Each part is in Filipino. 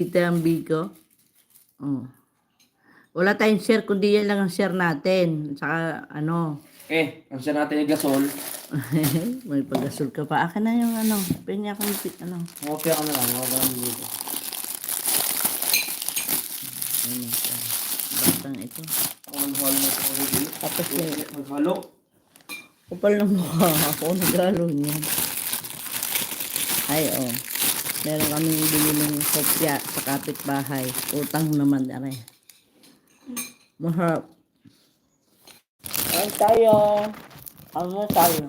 Kita ang bigo. Oh. Wala tayong share, kundi yan lang ang share natin. Saka ano. Ang share natin yung gasol. May paggasol ka pa. Akin na yung ano. Pinya kong ano. Okay ka na lang. Huwag kang dito. Ano siya. Batang ito. Ako naghalo na ito kasi dito. Tapos yun. Naghalo. Kupal ng mukha. Ako nagalo niya. Ay, oh. Meron kaming biniling kopya sa kapitbahay. Utang naman na rin. Masarap. Ayun tayo. Almusal.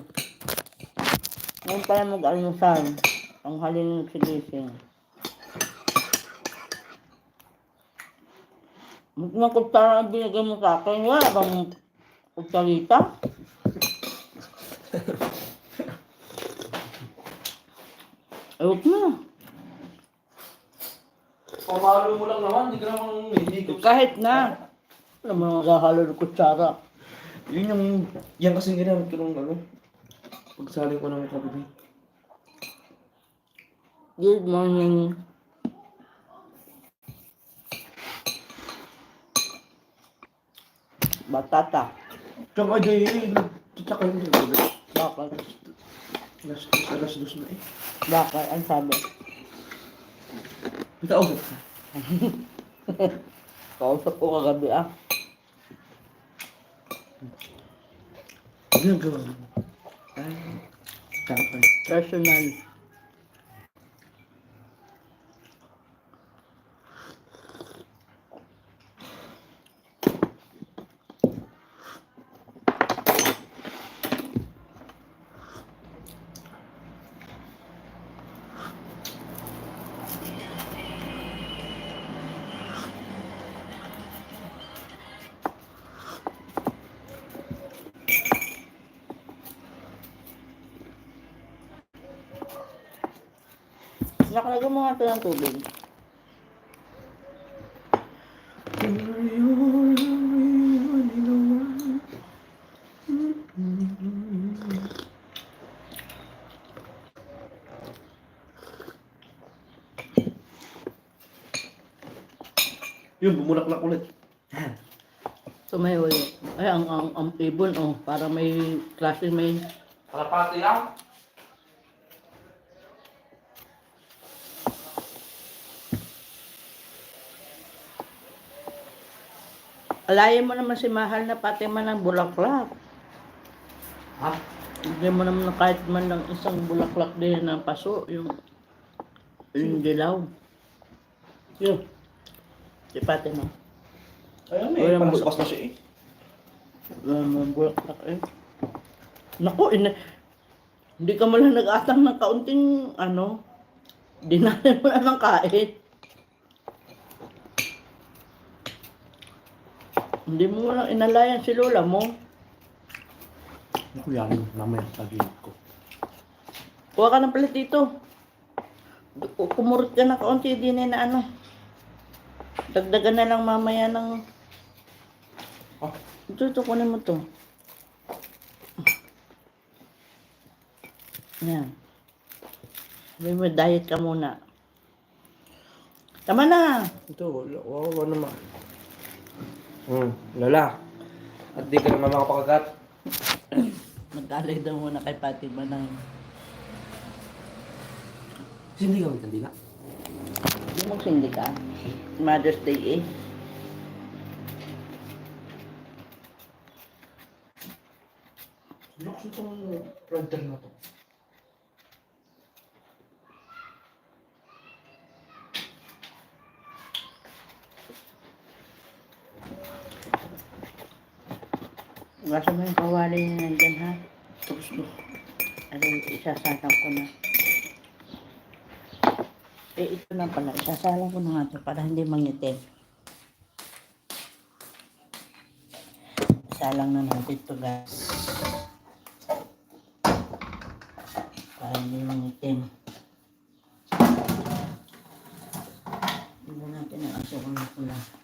Ngayon pala mag-almusal. Ang halin sigising. Mga kutsara ang binigay mo sa akin. Wala bang kutsarita? Ayok na. Pamalo mo lang naman. Hindi ka naman hindi. Kahit na. Alam mo naghahalo ng kutsara. Yan kasi ginamit ko nung ano. Pagsaling ko ng kabibi. Good morning. Batata. Tsaka dahil. Tsaka yung gabi. Bakit? Alas dos na eh. Bakit? Ang sabi? Pitausap ka. Kausap ko kagabi ah. Ano yung gawa mo? Ay. Kapal. Personal. Nakalagay mo nga ito ng tubig. Yun, bumulaklak ulit. So may ulit. Ay, ang ibon oh. Para may klase may... Kalapati lang. Alayan mo naman si Mahal na pati man ng bulaklak. Ha? Hindi mo naman na kahit man ng isang bulaklak din ng paso. Yung dilaw. Yun. Si pati mo. Ayun Walang palaspas na siya eh. Wala mo bulaklak eh. Naku, hindi ka malang nag-atang ng kaunting ano. Dinahin mo na ng kahit. Hindi mo lang inalayan si Lola mo. Naku yan, mamaya tagilid ko. Kuha ka ng palit dito. Kumurot ka na kaunti din na ano. Dagdagan na lang mamaya ng... Ah. Ito, kunin mo to. Yan. Sabi mo, diet ka muna. Tama na. Ito, wala naman. Lola. At di ka naman makapakagat. Mag-alay daw muna kay Fatima ng... Sindi kami kandila. Hindi mo sindi ka. Mother's Day eh. Lukso itong printer na to. Basta mo yung kawali niya nandyan ha. Tapos na. Ano, isasalang ko na. Ito na pala. Isasalang ko na nga ito para hindi mangitim. Isalang na natin ito guys. Para hindi mangitim. Hindi natin ang asukang pula.